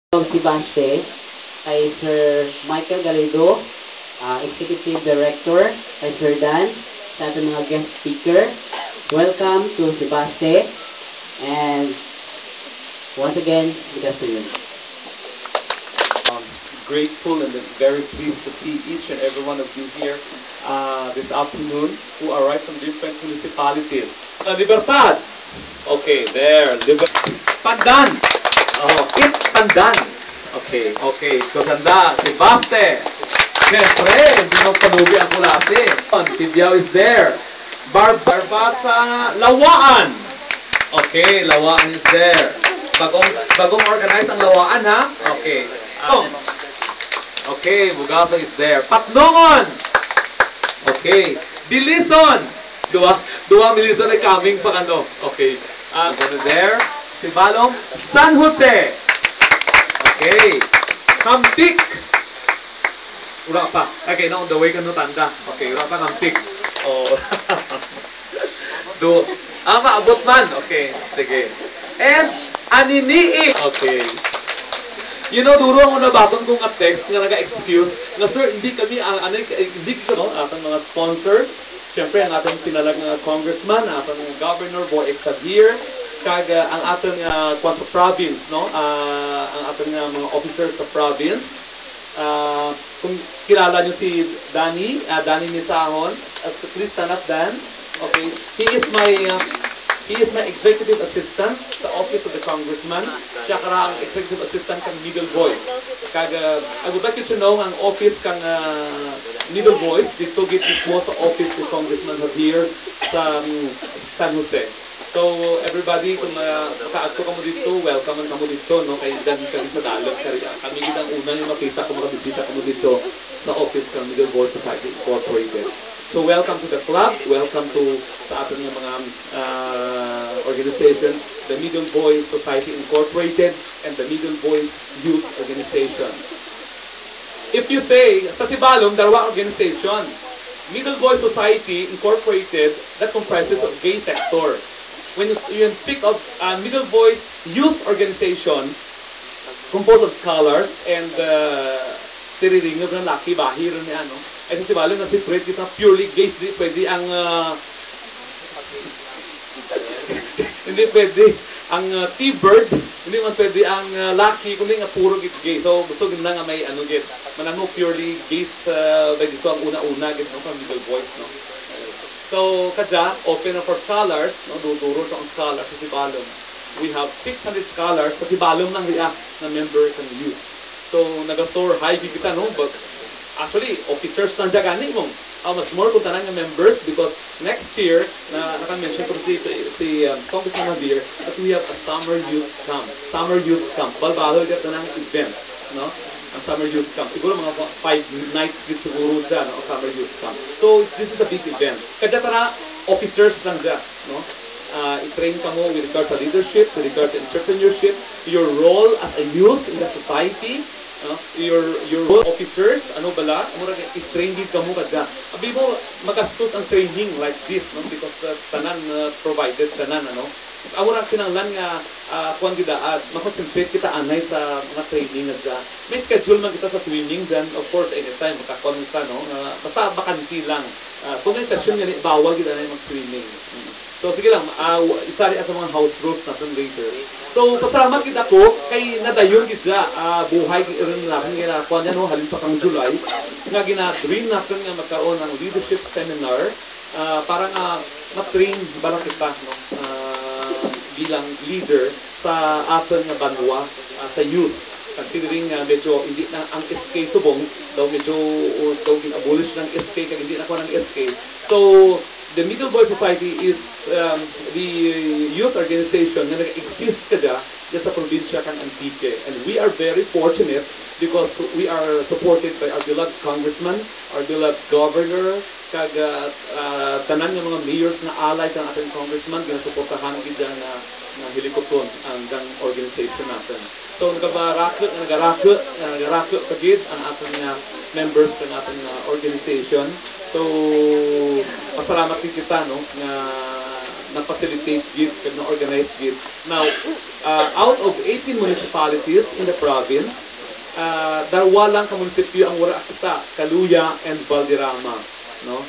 Si Baste kay Sir Michael Galido, Executive Director, kay Sir Dan, sa ating mga guest speaker. Welcome to si Baste, and once again, good afternoon. um, Grateful and very pleased to see each and every one of you here this afternoon who are right from different municipalities. Libertad! Okay, there. Pandan! Oh, it Pandan! Okay, okay. Kaganda, si Baste! Siyempre, hindi mo panubi ang kulase. Tibiao is there. Barbasa, Lawaan! Okay, Lawaan is there. Bagong organize ang Lawaan, ha? Okay. Okay, Bugasong is there. Patnongon! Okay. Bilison! Dua Bilison ay coming pa ano. Okay. There. Sibalom. San Jose! Okay. Kamtik! Ura pa. Okay, na on the way ka no tanda. Okay, ura pa Kamtik. Oh. Maabot man. Okay, sige. And Aninii! Okay. You know, duro ang una batong kong text nga naga-excuse na sir, hindi kami hindi ko atong mga sponsors. Siyempre ang atong tinalag nga congressman, ang atong governor Boy Xavier, kag ang atong kwan sa province, no? Ang atong mga officers sa province. Kung kilala niyo si Danny Nisahon, as please stand up, Dan. Okay, he is my executive assistant sa office of the congressman. Siya kara ang executive assistant kang Middle Voice. Kag I would like you to know ang office kang Middle Voice dito gid mismo sa office ni Congressman Javier sa San Jose. So everybody kung makaadto ka mo dito, welcome ka mo dito, no? Kay dan kami sa dalan kami gid ang una yung makita kung makabisita ka mo dito sa office kang Middle Voice Society Incorporated. So welcome to the club, welcome to sa ating mga organization, the Middle Voice Society Incorporated and the Middle Voice Youth Organization. If you say, sa Sibalom, dalawa organization, Middle Voice Society Incorporated, that comprises of gay sector. When you speak of Middle Voice Youth Organization, composed of scholars and tiriringog ng laki, bahir ni ano, ay sa Sibalom na si Fred, is purely gays, di pwede ang hindi pwede ang T-bird, hindi man pwede ang lucky, kundi nga puro gay. So gusto gid nga may ano gid, manano purely gays by dito ang una-una gid no, from Middle Voice, no. So kadya open for scholars, no, duduro to ang scholars sa Sibalom. We have 600 scholars sa Sibalom nang riya na member kan youth. So naga-soar high gid kita, no, but actually officers nang dagani mo. Mas more kung tanang members because next year, naka-mention ko si Congressman Javier that we have a summer youth camp. Summer youth camp. Balbalo yung tanang event. No? Ang summer youth camp. Siguro mga 5 nights dito siguro dyan, no? Summer youth camp. So, this is a big event. Kaya tara, officers lang dyan. No? I-train ka mo with regards to leadership, with regards to entrepreneurship, your role as a youth in the society, your role officers, ano bala, mura i-train gid kamo kada. Abi mo magastos ang training like this, no, because tanan provided tanan ano. Amo ra kinahanglan nga kuan gid makonsentrate kita anay sa mga training nga. May schedule man kita sa swimming then of course anytime makakon ka no, basta bakanti lang. Kung may session nga bawal gid anay mag-swimming. So sige lang, isari sa mga house rules natin later. So pasalamat gid ako kay nadayon gid buhay rin natin nga kuan no, halin pa kang July nga gina-dream natin nga magkaroon ng leadership seminar para nga ma-train bala kita no, bilang leader sa aton nga banwa sa youth. Considering medyo hindi na ang SK subong daw medyo daw gin-abolish ng SK kay hindi na ko ng SK. So the Middle Voice Society is the youth organization na nag-exist kada sa probinsya kang Antique. And we are very fortunate because we are supported by our beloved congressman, our beloved governor, kag tanan ng mga mayors na alay kang ating congressman, ginasuportahan gid na helikopter ang organization natin. So nagarakot pagid ang ating members ng ating organization. So pasalamat din kita no nga na-facilitate gid, na-organize gid. Now, out of 18 municipalities in the province, dalawa lang ka munisipyo ang wala kita, Kaluya and Valderrama, no?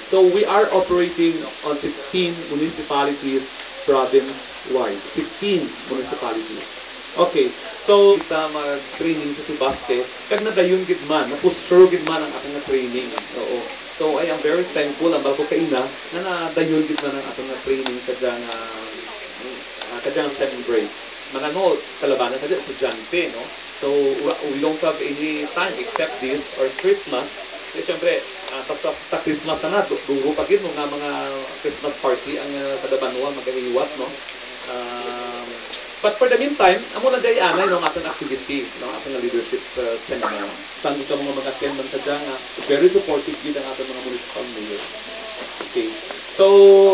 So we are operating on 16 municipalities province-wide. 16 municipalities. Okay, so kita mag-training sa Sebaste, kag nadayon gid man, na-posture gid man ang atong training. Oo. So I am very thankful ang balko kaina na nadayon gid man ang atong training kadang semi break. Manano kalabanan kadya estudyante, no? So we don't have any time except this or Christmas. Kasi syempre, sa Christmas na duro pa gid nga mga Christmas party ang kadabanuan magahiwat, no? But for the meantime, amo lang day anay no atong activity, no atong leadership seminar. Tango ka mga attend man sadya nga very supportive gid ang atong mga municipal mayor. Okay. So,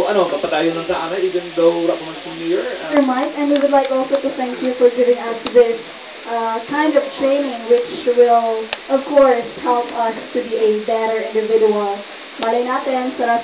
papadayon lang sa anay even though wala pa man si mayor. Mike, and we would like also to thank you for giving us this kind of training which will, of course, help us to be a better individual. Malay natin sa